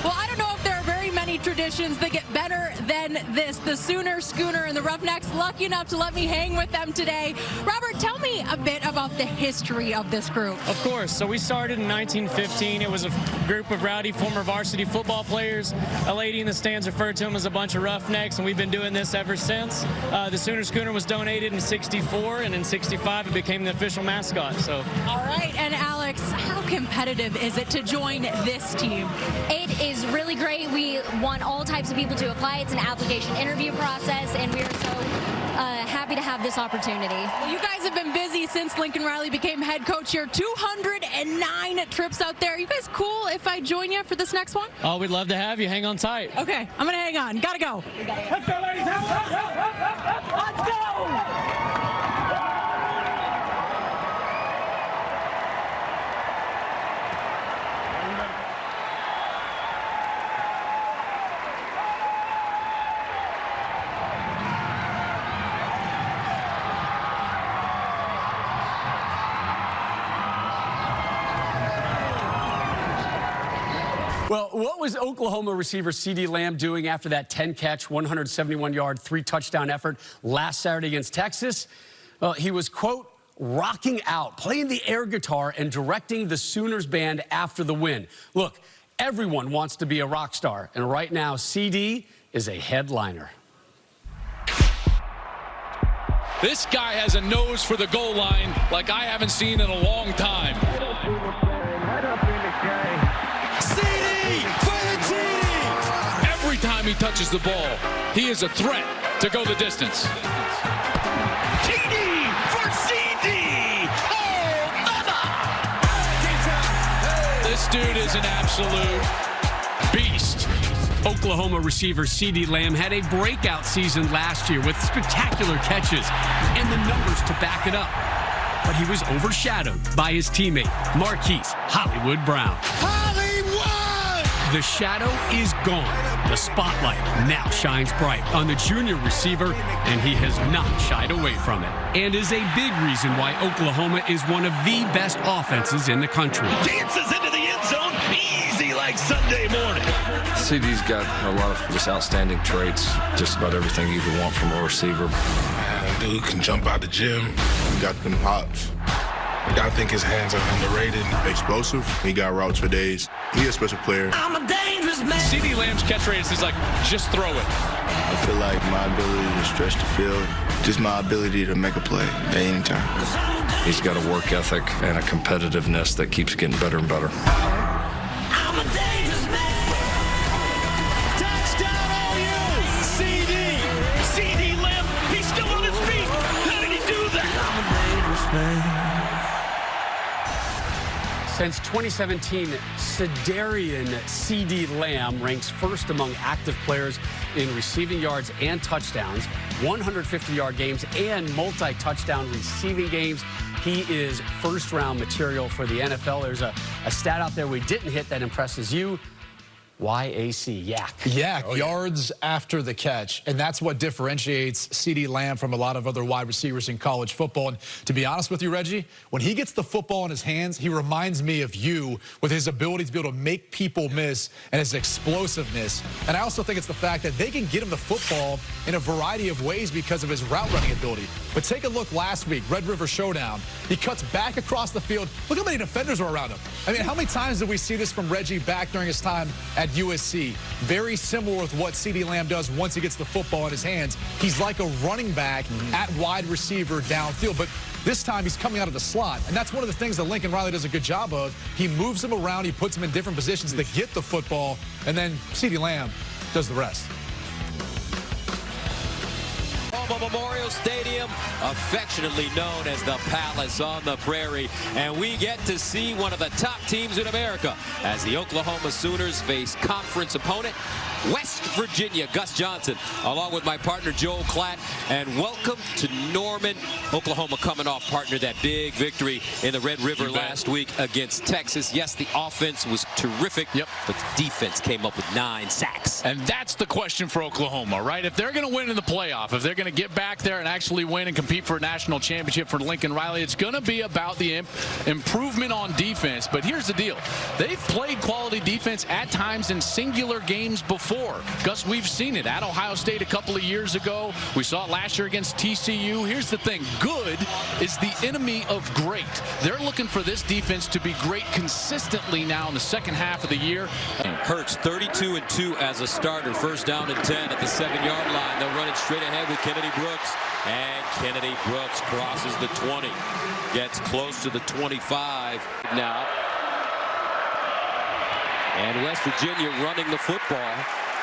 Well, I don't know if there are very many traditions that get better than this. The Sooner Schooner and the Roughnecks lucky enough to let me hang with them today. Robert, tell me a bit about the history of this group. Of course. So we started in 1915. It was a group of rowdy former varsity football players. A lady in the stands referred to them as a bunch of roughnecks, and we've been doing this ever since. The Sooner Schooner was donated in '64, and in '65 it became the official mascot. So. All right, and Alex, how competitive is it to join this team? It is really great. We want all types of people to apply. It's an application interview process, and we are so happy to have this opportunity. Well, you guys have been busy since Lincoln Riley became head coach here. 209 trips out there. You guys cool if I join you for this next one? Oh, we'd love to have you. Hang on tight. Okay, I'm going to hang on. Gotta go. Let's go, ladies. Let's go. Well, what was Oklahoma receiver CeeDee Lamb doing after that 10-catch, 171-yard, 3-touchdown effort last Saturday against Texas? Well, he was, quote, rocking out, playing the air guitar and directing the Sooners band after the win. Look, everyone wants to be a rock star, and right now, CD is a headliner. This guy has a nose for the goal line like I haven't seen in a long time. Every time he touches the ball, he is a threat to go the distance. TD for CD. Oh, mama! This dude is an absolute beast. Oklahoma receiver CeeDee Lamb had a breakout season last year with spectacular catches and the numbers to back it up. But he was overshadowed by his teammate, Marquise Hollywood Brown. The shadow is gone. The spotlight now shines bright on the junior receiver, and he has not shied away from it. And is a big reason why Oklahoma is one of the best offenses in the country. Dances into the end zone, easy like Sunday morning. CD's got a lot of just outstanding traits, just about everything you could want from a receiver. Man, dude can jump out the gym. He got them hops. I think his hands are underrated. Explosive. He got routes for days. He's a special player. I'm a dangerous man. CeeDee Lamb's catchphrase is like, just throw it. I feel like my ability to stretch the field, just my ability to make a play at any time. He's got a work ethic and a competitiveness that keeps getting better and better. I'm a dangerous man. Touchdown OU. CD. CD Lamb. He's still on his feet. How did he do that? I'm a dangerous man. Since 2017, Cedarian CeeDee Lamb ranks first among active players in receiving yards and touchdowns, 150-yard games, and multi-touchdown receiving games. He is first-round material for the NFL. There's a stat out there we didn't hit that impresses you. YAC, Yak, yards after the catch. And that's what differentiates CeeDee Lamb from a lot of other wide receivers in college football. And to be honest with you, Reggie, when he gets the football in his hands, he reminds me of you with his ability to be able to make people miss and his explosiveness. And I also think it's the fact that they can get him the football in a variety of ways because of his route running ability. But take a look last week, Red River Showdown. He cuts back across the field. Look how many defenders are around him. I mean, how many times did we see this from Reggie back during his time at USC? Very similar with what CeeDee Lamb does once he gets the football in his hands. He's like a running back at wide receiver downfield, but this time he's coming out of the slot, and that's one of the things that Lincoln Riley does a good job of. He moves him around, he puts him in different positions to get the football, and then CeeDee Lamb does the rest. Memorial Stadium, affectionately known as the Palace on the Prairie, and we get to see one of the top teams in America as the Oklahoma Sooners face conference opponent West Virginia. Gus Johnson, along with my partner Joel Klatt, and welcome to Norman, Oklahoma, coming off, partner, that big victory in the Red River last week against Texas. Yes, the offense was terrific, but the defense came up with 9 sacks. And that's the question for Oklahoma, right? If they're going to win in the playoff, if they're going to get back there and actually win and compete for a national championship for Lincoln Riley, it's going to be about the improvement on defense. But here's the deal. They've played quality defense at times in singular games before. Gus, we've seen it at Ohio State a couple of years ago. We saw it last year against TCU. Here's the thing. Good is the enemy of great. They're looking for this defense to be great consistently now in the second half of the year. Hurts 32-2 as a starter. First down and 10 at the 7-yard line. They'll run it straight ahead with Kennedy Brooks. And Kennedy Brooks crosses the 20. Gets close to the 25 now. And West Virginia running the football.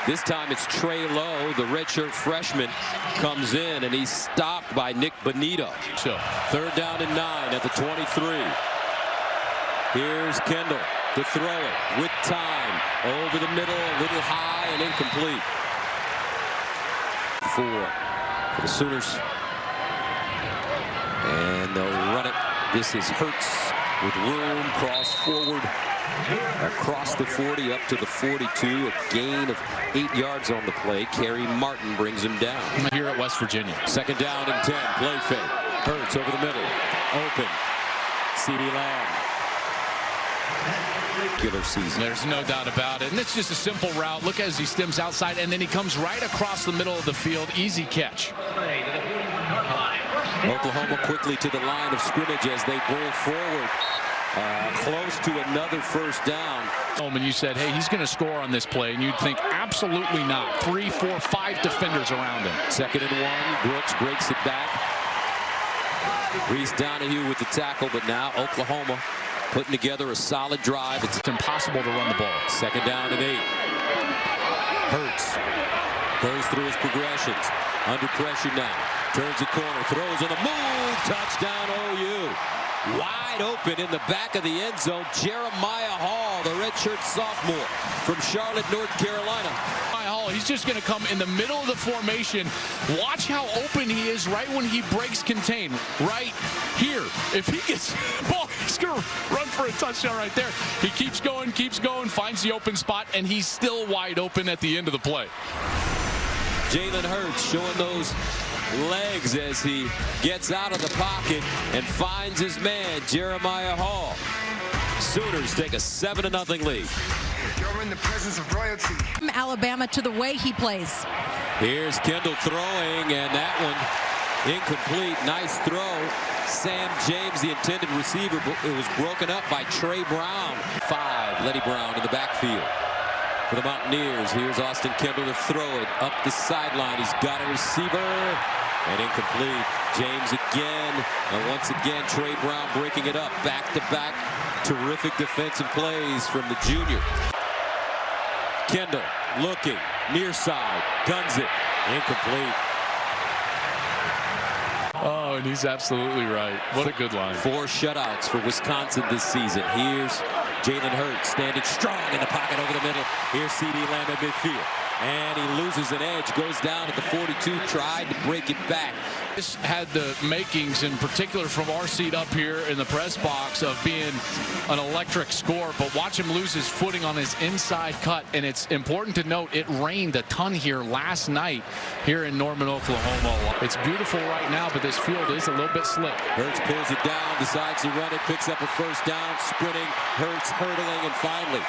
This time it's Trey Lowe, the redshirt freshman, comes in, and he's stopped by Nick Bonito. So, third down and 9 at the 23. Here's Kendall to throw it with time. Over the middle, a little high and incomplete. 4 for the Sooners. And they'll run it. This is Hurts with room, cross forward. Across the 40 up to the 42, a gain of 8 yards on the play. Kerry Martin brings him down. Here at West Virginia. Second down and 10, play fake. Hurts over the middle, open. CeeDee Lamb. Killer season. There's no doubt about it. And it's just a simple route. Look as he stems outside, and then he comes right across the middle of the field. Easy catch. Oklahoma quickly to the line of scrimmage as they roll forward. Close to another first down. And you said, hey, he's going to score on this play, and you'd think absolutely not. 3, 4, 5 defenders around him. Second and 1. Brooks breaks it back. Reese Donahue with the tackle, but now Oklahoma putting together a solid drive. It's impossible to run the ball. Second down and 8. Hurts goes through his progressions. Under pressure now. Turns the corner, throws on the move. Touchdown OU. Wide open in the back of the end zone. Jeremiah Hall, the redshirt sophomore from Charlotte, North Carolina. Hall, he's just going to come in the middle of the formation. Watch how open he is right when he breaks contain. Right here. If he gets ball, he's going to run for a touchdown right there. He keeps going, finds the open spot, and he's still wide open at the end of the play. Jalen Hurts showing those legs as he gets out of the pocket and finds his man, Jeremiah Hall. Sooners take a 7-0 lead. You're in the presence of royalty. From Alabama to the way he plays. Here's Kendall throwing, and that one incomplete. Nice throw. Sam James, the intended receiver, but it was broken up by Trey Brown. 5, Letty Brown in the backfield. For the Mountaineers, here's Austin Kendall to throw it up the sideline. He's got a receiver and incomplete. James again, and once again Trey Brown breaking it up. Back-to-back terrific defensive plays from the junior. Kendall looking, near side, guns it, incomplete. Oh, and he's absolutely right. What a good line. 4 shutouts for Wisconsin this season. Here's Jalen Hurts standing strong in the pocket over the middle. Here's CeeDee Lamb at midfield. And he loses an edge, goes down at the 42, tried to break it back. This had the makings, in particular from our seat up here in the press box, of being an electric score, but watch him lose his footing on his inside cut. And it's important to note it rained a ton here last night here in Norman, Oklahoma. It's beautiful right now, but this field is a little bit slick. Hurts pulls it down, decides to run it, picks up a first down, sprinting, Hurts hurdling, and finally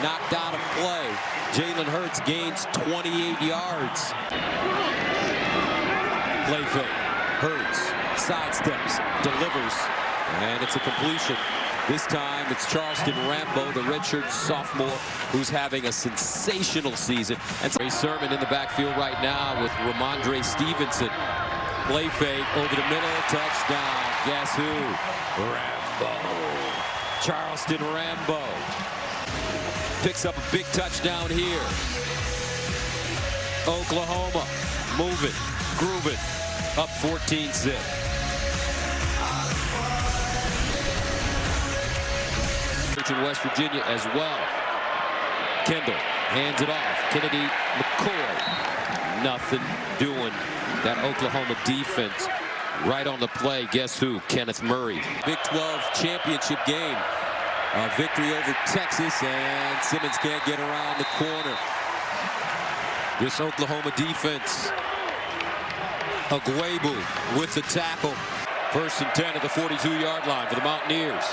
knocked out of play. Jalen Hurts gains 28 yards. Play fake. Hurts sidesteps, delivers, and it's a completion. This time it's Charleston Rambo, the redshirt sophomore, who's having a sensational season. And Ray Sermon in the backfield right now with Ramondre Stevenson. Play fake over the middle, touchdown. Guess who? Rambo. Charleston Rambo picks up a big touchdown here. Oklahoma moving, grooving, up 14-zip. In West Virginia as well. Kendall Hands it off. Kennedy McCoy. Nothing doing. That Oklahoma defense right on the play. Guess who? Kenneth Murray. Big 12 championship game. Victory over Texas, and Simmons can't get around the corner. This Oklahoma defense. Aguebu with the tackle. 1st and 10 at the 42-yard line for the Mountaineers.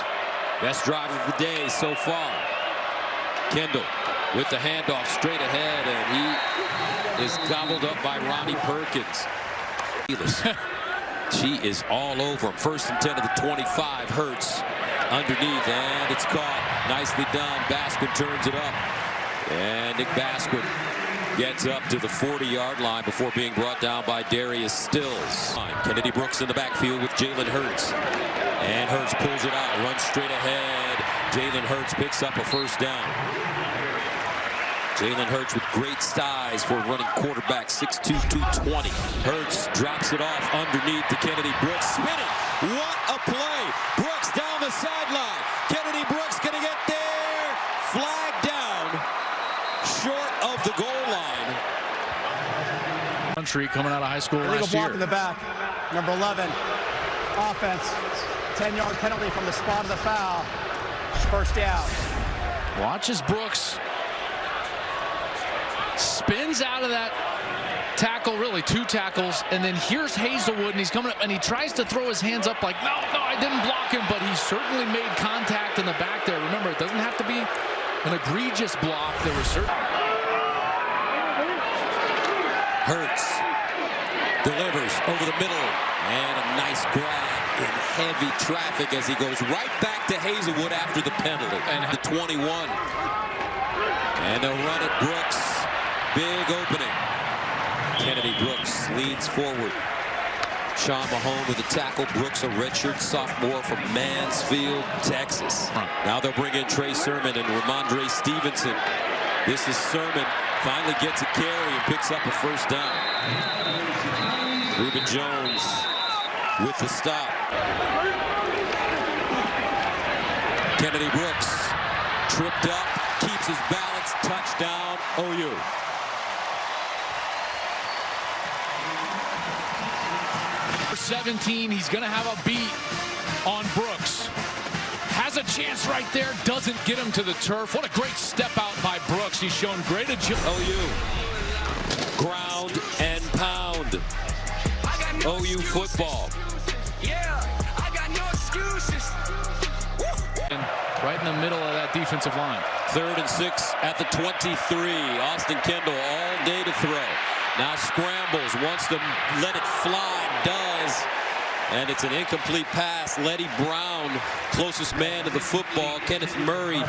Best drive of the day so far. Kendall with the handoff straight ahead, and he is gobbled up by Ronnie Perkins. She is all over him. 1st and 10 at the 25. Hurts underneath, and it's caught. Nicely done. Basquin turns it up, and Nick Basquin gets up to the 40-yard line before being brought down by Darius Stills. Kennedy Brooks in the backfield with Jalen Hurts. And Hurts pulls it out, runs straight ahead. Jalen Hurts picks up a 1st down. Jalen Hurts with great size for a running quarterback, 6'2", 220. Hurts drops it off underneath to Kennedy Brooks. Spinning. What a play. Brooks down the sideline. Kennedy Brooks going to get there. Flag down. Short of the goal line. Country coming out of high school last block year. in the back. Number 11. Offense. 10-yard penalty from the spot of the foul. 1st down. Watch as Brooks spins out of that tackle, really 2 tackles, and then here's Hazelwood, and he's coming up, and he tries to throw his hands up like, no, I didn't block him, but he certainly made contact in the back there. Remember, it doesn't have to be an egregious block. There was certain. Hurts delivers over the middle, and a nice grab in heavy traffic as he goes right back to Hazelwood after the penalty. And the 21. And they'll run it. Brooks. Big opening. Kennedy Brooks leans forward. Sean Mahone with the tackle. Brooks, a redshirt sophomore from Mansfield, Texas. Now they'll bring in Trey Sermon and Ramondre Stevenson. This is Sermon. Finally gets a carry and picks up a 1st down. Reuben Jones with the stop. Kennedy Brooks tripped up, keeps his balance, touchdown, OU. For 17, he's going to have a beat on Brooks. Has a chance right there, doesn't get him to the turf. What a great step out by Brooks. He's shown great agility. OU, ground and pound. OU football. And right in the middle of that defensive line. 3rd and 6 at the 23. Austin Kendall all day to throw. Now scrambles, wants to let it fly, does. And it's an incomplete pass. Letty Brown, closest man to the football. Kenneth Murray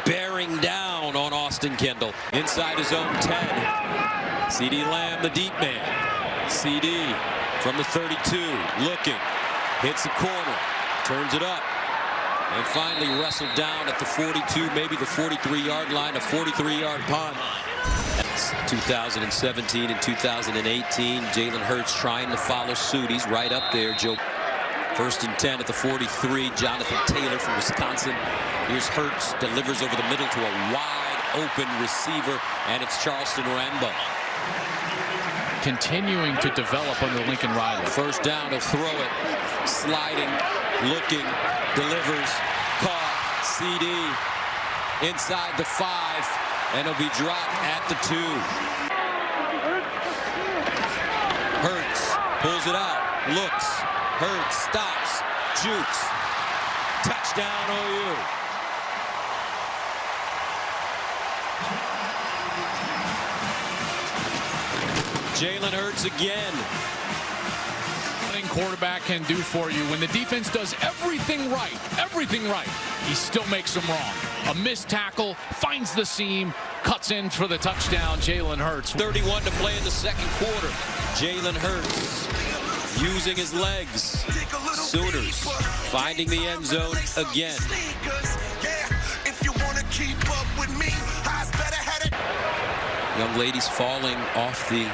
bearing down on Austin Kendall. Inside his own 10. C.D. Lamb, the deep man. C.D. from the 32, looking. Hits the corner, turns it up. And finally wrestled down at the 42, maybe the 43-yard line, a 43-yard punt. 2017 and 2018, Jalen Hurts trying to follow suit. He's right up there, Joe. 1st and 10 at the 43, Jonathan Taylor from Wisconsin. Here's Hurts, delivers over the middle to a wide open receiver, and it's Charleston Rambo. Continuing to develop under Lincoln Riley. 1st down, he'll throw it, sliding, looking, delivers, caught, CD, inside the 5, and it'll be dropped at the 2. Hurts pulls it out, looks, Hurts stops, jukes, touchdown OU. Jalen Hurts again. Quarterback can do for you when the defense does everything right, he still makes them wrong. A missed tackle, finds the seam, cuts in for the touchdown. Jalen Hurts. 31 to play in the 2nd quarter. Jalen Hurts using his legs. Sooners finding the end zone again. Young ladies falling off the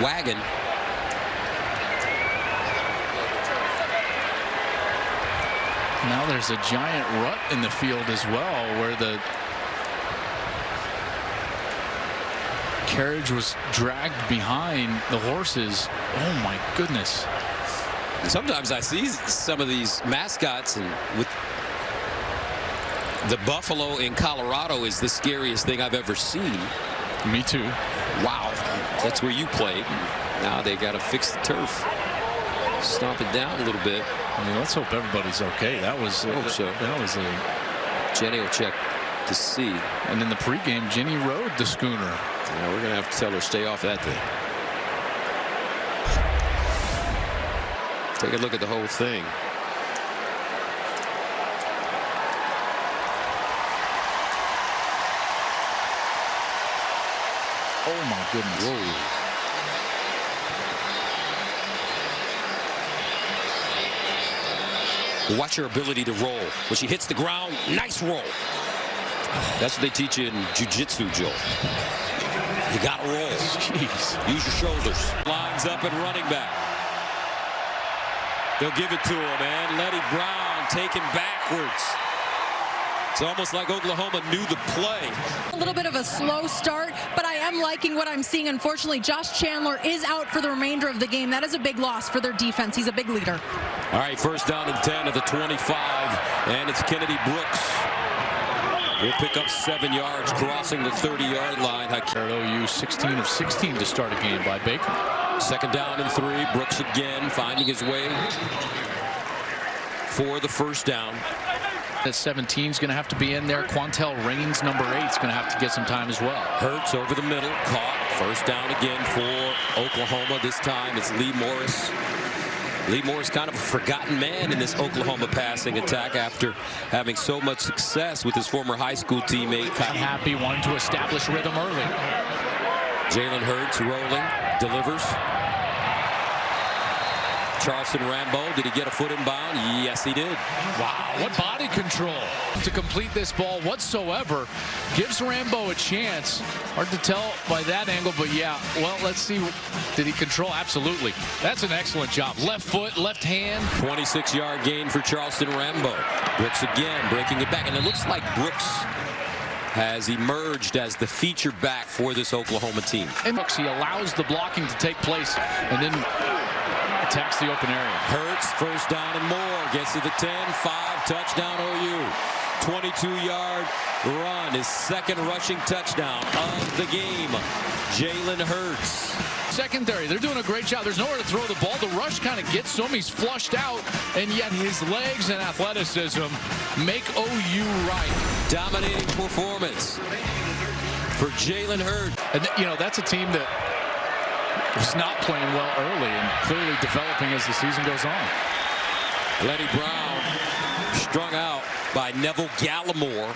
wagon. Now there's a giant rut in the field as well, where the carriage was dragged behind the horses. Oh my goodness. Sometimes I see some of these mascots, and with the buffalo in Colorado is the scariest thing I've ever seen. Me too. Wow. That's where you played. Now they got to fix the turf. Stomp it down a little bit. I mean, let's hope everybody's okay. That was that was a Jenny will check to see. And in the pregame, Jenny rode the schooner. Yeah, we're gonna have to tell her stay off that thing. Take a look at the whole thing. Oh my goodness. Whoa. Watch her ability to roll. When she hits the ground, nice roll. That's what they teach you in jiu-jitsu, Joe. You gotta roll. Jeez. Use your shoulders. Lines up and running back. They'll give it to him, and Letty Brown taken backwards. It's almost like Oklahoma knew the play. A little bit of a slow start, but I am liking what I'm seeing. Unfortunately, Josh Chandler is out for the remainder of the game. That is a big loss for their defense. He's a big leader. All right, first down and 10 at the 25, and it's Kennedy Brooks. He'll pick up 7 yards crossing the 30-yard line. OU 16 of 16 to start a game by Baker. Second down and 3. Brooks again finding his way for the first down. That 17 is going to have to be in there. Quantel Raines, number 8, is going to have to get some time as well. Hurts over the middle, caught. First down again for Oklahoma. This time it's Lee Morris. Lee Morris, kind of a forgotten man in this Oklahoma passing attack after having so much success with his former high school teammate. Happy, wanting to establish rhythm early. Jalen Hurts rolling, delivers. Charleston Rambo, did he get a foot in bound? Yes, he did. Wow, what body control to complete this ball whatsoever. Gives Rambo a chance. Hard to tell by that angle, but yeah, well, let's see. Did he control? Absolutely. That's an excellent job. Left foot, left hand. 26-yard gain for Charleston Rambo. Brooks again, breaking it back, and it looks like Brooks has emerged as the feature back for this Oklahoma team. And he allows the blocking to take place, and then attacks the open area. Hurts, first down and more. Gets to the 10, 5, touchdown OU. 22-yard run, his second rushing touchdown of the game. Jalen Hurts. Secondary, they're doing a great job. There's nowhere to throw the ball. The rush kind of gets to him. He's flushed out, and yet his legs and athleticism make OU right. Dominating performance for Jalen Hurts. And, you know, that's a team that was not playing well early and clearly developing as the season goes on. Letty Brown strung out by Neville Gallimore.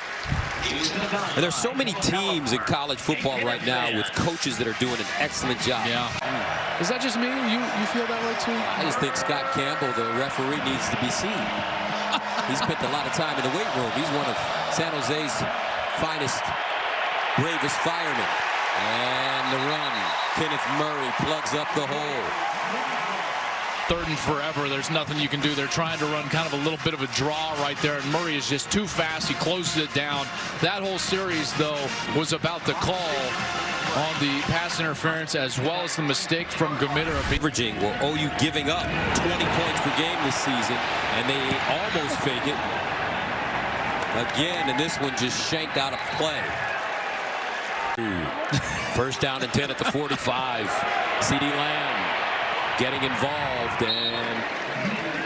And there's so many teams in college football right now with coaches that are doing an excellent job. Yeah. Is that just me? You feel that way too? I just think Scott Campbell, the referee, needs to be seen. He spent a lot of time in the weight room. He's one of San Jose's finest, bravest firemen. And the run. Kenneth Murray plugs up the hole. Third and forever. There's nothing you can do. They're trying to run kind of a little bit of a draw right there, and Murray is just too fast. He closes it down. That whole series, though, was about the call on the pass interference as well as the mistake from Gamitter. Averaging, well, OU giving up 20 points per game this season, and they almost fake it. Again, and this one just shanked out of play. First down and 10 at the 45. CD Lamb getting involved, and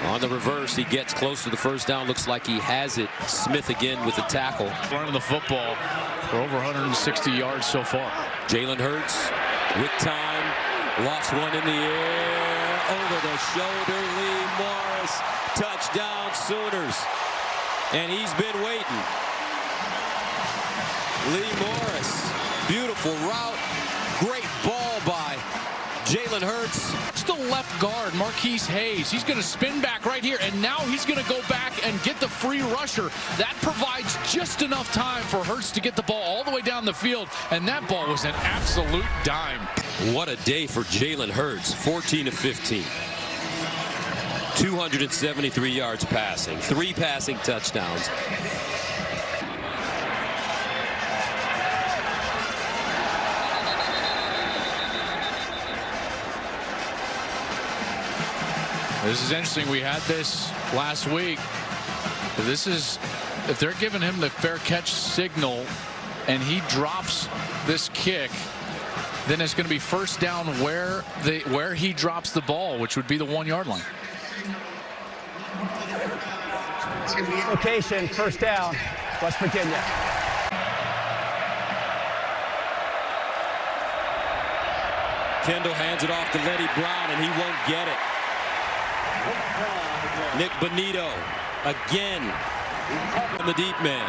on the reverse, he gets close to the first down. Looks like he has it. Smith again with the tackle. Running the football for over 160 yards so far. Jalen Hurts with time. Lost one in the air. Over the shoulder, Lee Morris. Touchdown, Sooners. And he's been waiting. Lee Morris. Beautiful route. Great ball by Jalen Hurts. Still left guard, Marquise Hayes. He's going to spin back right here, and now he's going to go back and get the free rusher. That provides just enough time for Hurts to get the ball all the way down the field, and that ball was an absolute dime. What a day for Jalen Hurts. 14 of 15. 273 yards passing, 3 passing touchdowns. This is interesting. We had this last week. This is, if they're giving him the fair catch signal and he drops this kick, then it's going to be first down where he drops the ball, which would be the 1-yard line. Location, first down, West Virginia. Kendall hands it off to Letty Brown, and he won't get it. Nick Bonito again from the deep man.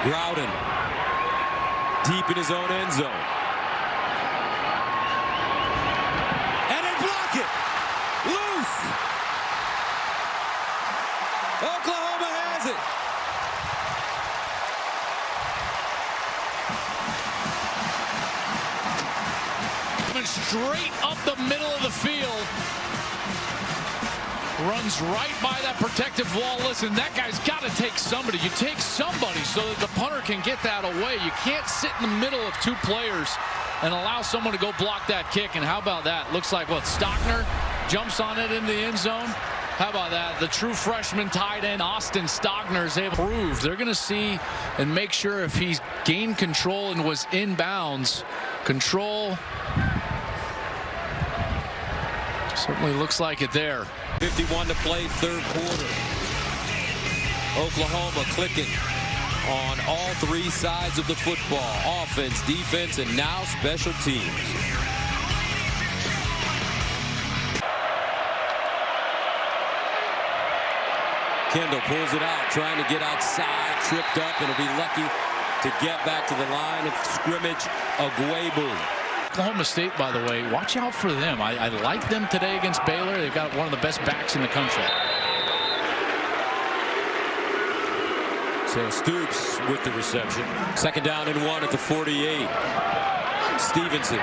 Groudon deep in his own end zone. And they block it. Loose. Oklahoma has it. Coming straight up the middle of the field. Runs right by that protective wall. Listen, that guy's got to take somebody. You take somebody so that the punter can get that away. You can't sit in the middle of 2 players and allow someone to go block that kick. And how about that? Looks like what, Stockner jumps on it in the end zone. How about that? The true freshman tight end Austin Stockner is able to prove. They're going to see and make sure if he's gained control and was inbounds. Control certainly looks like it there. 51 to play, third quarter. Oklahoma clicking on all 3 sides of the football. Offense, defense, and now special teams. Kendall pulls it out, trying to get outside, tripped up, and will be lucky to get back to the line of scrimmage. Agwebu. Oklahoma State, by the way, watch out for them. I like them today against Baylor. They've got one of the best backs in the country. So Stoops with the reception. Second down and 1 at the 48. Stevenson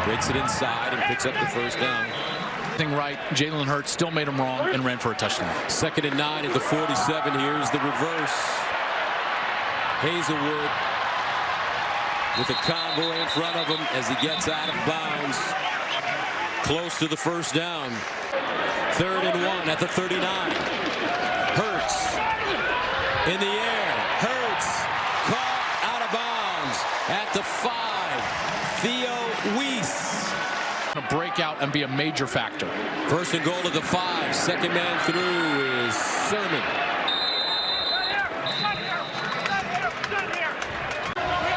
breaks it inside and picks up the first down. Right, Jalen Hurts still made him wrong and ran for a touchdown. Second and 9 at the 47. Here's the reverse. Hazelwood with a convoy in front of him as he gets out of bounds. Close to the first down. Third and 1 at the 39. Hurts in the air. Hurts caught out of bounds at the 5. Theo Weiss. To break out and be a major factor. First and goal to the 5. Second man through is Sermon.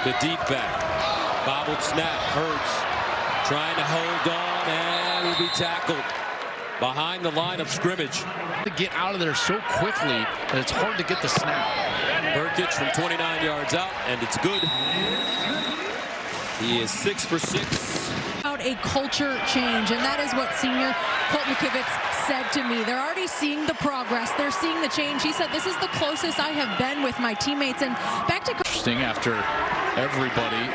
The deep back. Bobbled snap. Hurts trying to hold on and will be tackled behind the line of scrimmage. To get out of there so quickly that it's hard to get the snap. Burkich from 29 yards out, and it's good. He is 6 for 6. A culture change, and that is what senior Colt McKivitz said to me. They're already seeing the progress. They're seeing the change. He said, this is the closest I have been with my teammates. And back to interesting after everybody,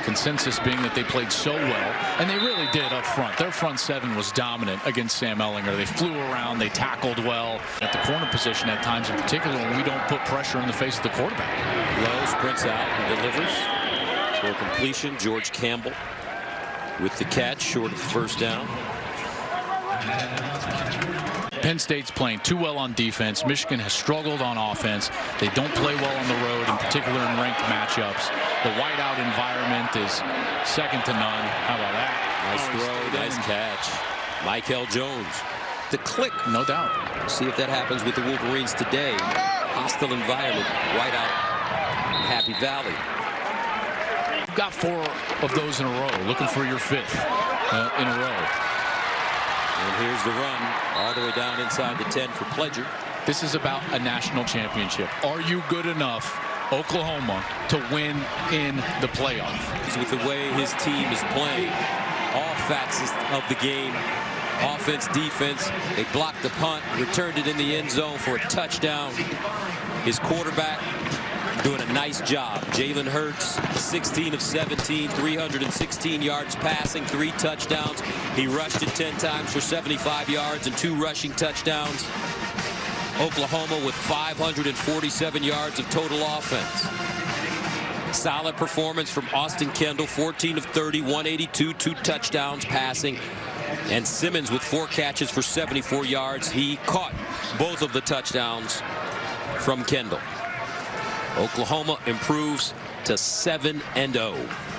consensus being that they played so well, and they really did up front. Their front 7 was dominant against Sam Ehlinger. They flew around, they tackled well at the corner position at times, in particular when we don't put pressure in the face of the quarterback. Lowe sprints out and delivers for a completion. George Campbell with the catch, short of the first down. Penn State's playing too well on defense. Michigan has struggled on offense. They don't play well on the road, in particular in ranked matchups. The whiteout environment is second to none. How about that? Nice throw, nice catch. Michael Jones. The click. No doubt. See if that happens with the Wolverines today. Hostile environment, whiteout, Happy Valley. You've got 4 of those in a row, looking for your 5th in a row. And here's the run all the way down inside the 10 for Pledger. This is about a national championship. Are you good enough, Oklahoma, to win in the playoff? With the way his team is playing, all facets of the game, offense, defense, they blocked the punt, returned it in the end zone for a touchdown. His quarterback doing a nice job. Jalen Hurts, 16 of 17, 316 yards passing, 3 touchdowns. He rushed it 10 times for 75 yards and 2 rushing touchdowns. Oklahoma with 547 yards of total offense. Solid performance from Austin Kendall, 14 of 30, 182, 2 touchdowns passing. And Simmons with 4 catches for 74 yards. He caught both of the touchdowns from Kendall. Oklahoma improves to 7-0.